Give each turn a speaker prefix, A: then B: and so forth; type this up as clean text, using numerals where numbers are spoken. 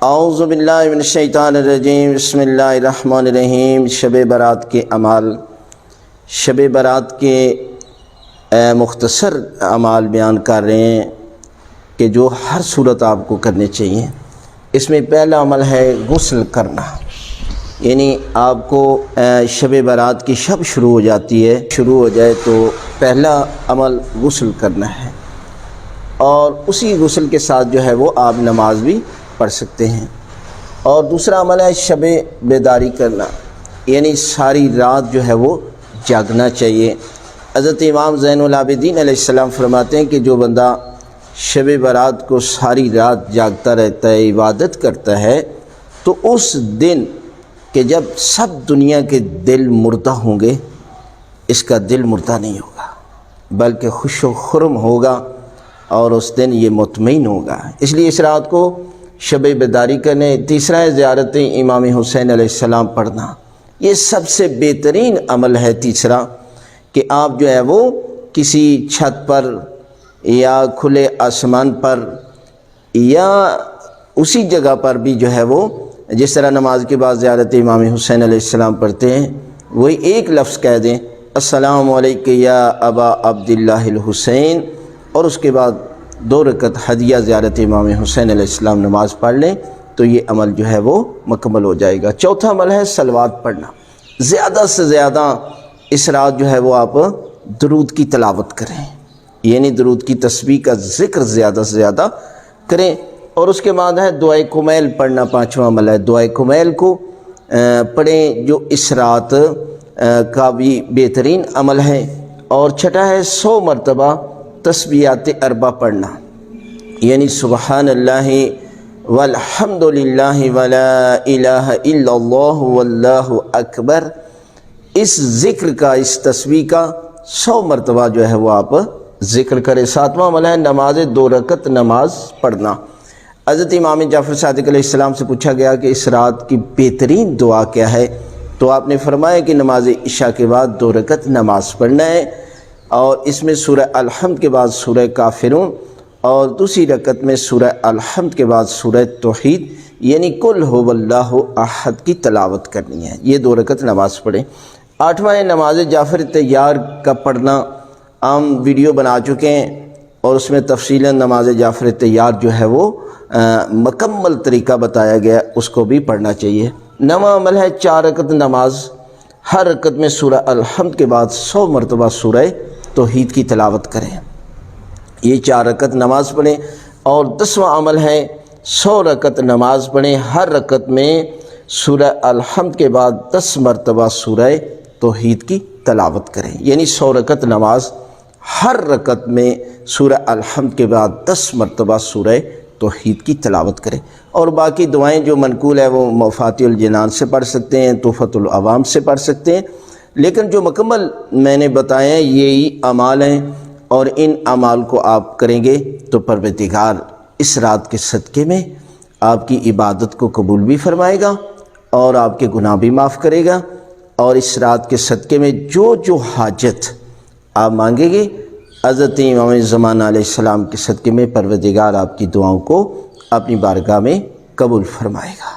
A: اعوذ باللہ من الشیطان الرجیم، بسم اللہ الرحمن الرحیم۔ شب برات کے اعمال، شب برات کے مختصر اعمال بیان کر رہے ہیں کہ جو ہر صورت آپ کو کرنے چاہیے۔ اس میں پہلا عمل ہے غسل کرنا، یعنی آپ کو شب برات کی شب شروع ہو جاتی ہے، شروع ہو جائے تو پہلا عمل غسل کرنا ہے، اور اسی غسل کے ساتھ جو ہے وہ آپ نماز بھی پڑھ سکتے ہیں۔ اور دوسرا عمل ہے شب بیداری کرنا، یعنی ساری رات جو ہے وہ جاگنا چاہیے۔ حضرت امام زین العابدین علیہ السلام فرماتے ہیں کہ جو بندہ شب برات کو ساری رات جاگتا رہتا ہے، عبادت کرتا ہے، تو اس دن کہ جب سب دنیا کے دل مردہ ہوں گے، اس کا دل مردہ نہیں ہوگا بلکہ خوش و خرم ہوگا، اور اس دن یہ مطمئن ہوگا۔ اس لیے اس رات کو شب بیداری کرنے۔ تیسرا ہے زیارت امام حسین علیہ السلام پڑھنا، یہ سب سے بہترین عمل ہے۔ تیسرا کہ آپ جو ہے وہ کسی چھت پر یا کھلے آسمان پر یا اسی جگہ پر بھی جو ہے وہ جس طرح نماز کے بعد زیارت امام حسین علیہ السلام پڑھتے ہیں، وہی ایک لفظ کہہ دیں، السلام علیکم یا ابا عبداللہ الحسین، اور اس کے بعد 2 رکعت ہدیہ زیارت امام حسین علیہ السلام نماز پڑھ لیں تو یہ عمل جو ہے وہ مکمل ہو جائے گا۔ چوتھا عمل ہے صلوات پڑھنا۔ زیادہ سے زیادہ اس رات جو ہے وہ آپ درود کی تلاوت کریں، یعنی درود کی تسبیح کا ذکر زیادہ سے زیادہ کریں۔ اور اس کے بعد ہے دعائے کمیل پڑھنا، 5واں عمل ہے دعائے کمیل کو پڑھیں، جو اس رات کا بھی بہترین عمل ہے۔ اور چھٹا ہے 100 مرتبہ تسبیحات اربع پڑھنا، یعنی سبحان اللہ والحمد للہ ولا الہ الا اللہ واللہ اکبر، اس ذکر کا، اس تسبیح کا 100 مرتبہ جو ہے وہ آپ ذکر کریں۔ 7واں عمل ہے نماز 2 رکعت نماز پڑھنا۔ حضرت امام جعفر صادق علیہ السلام سے پوچھا گیا کہ اس رات کی بہترین دعا کیا ہے، تو آپ نے فرمایا کہ نماز عشاء کے بعد 2 رکعت نماز پڑھنا ہے، اور اس میں سورہ الحمد کے بعد سورہ کافرون، اور دوسری رکعت میں سورہ الحمد کے بعد سورہ توحید یعنی قل هو اللہ احد کی تلاوت کرنی ہے۔ یہ 2 رکعت نماز پڑھیں۔ 8واں ہے نماز جعفر تیار کا پڑھنا۔ عام ویڈیو بنا چکے ہیں اور اس میں تفصیلاً نماز جعفر تیار جو ہے وہ مکمل طریقہ بتایا گیا، اس کو بھی پڑھنا چاہیے۔ 9واں عمل ہے 4 رکعت نماز، ہر رکعت میں سورہ الحمد کے بعد 100 مرتبہ سورہ توحید کی تلاوت کریں، یہ 4 رکعت نماز پڑھیں۔ اور 10واں عمل ہے 100 رکعت نماز پڑھیں، ہر رکعت میں سورہ الحمد کے بعد 10 مرتبہ سورہ توحید کی تلاوت کریں، یعنی 100 رکعت نماز، ہر رکعت میں سورہ الحمد کے بعد 10 مرتبہ سورہ توحید کی تلاوت کریں۔ اور باقی دعائیں جو منقول ہے وہ مفاتیح الجنان سے پڑھ سکتے ہیں، تحفۃ العوام سے پڑھ سکتے ہیں، لیکن جو مکمل میں نے بتایا یہی اعمال ہیں، اور ان اعمال کو آپ کریں گے تو پروردگار اس رات کے صدقے میں آپ کی عبادت کو قبول بھی فرمائے گا اور آپ کے گناہ بھی معاف کرے گا، اور اس رات کے صدقے میں جو جو حاجت آپ مانگیں گے، حضرت امام زمانہ علیہ السلام کے صدقے میں پروردگار آپ کی دعاؤں کو اپنی بارگاہ میں قبول فرمائے گا۔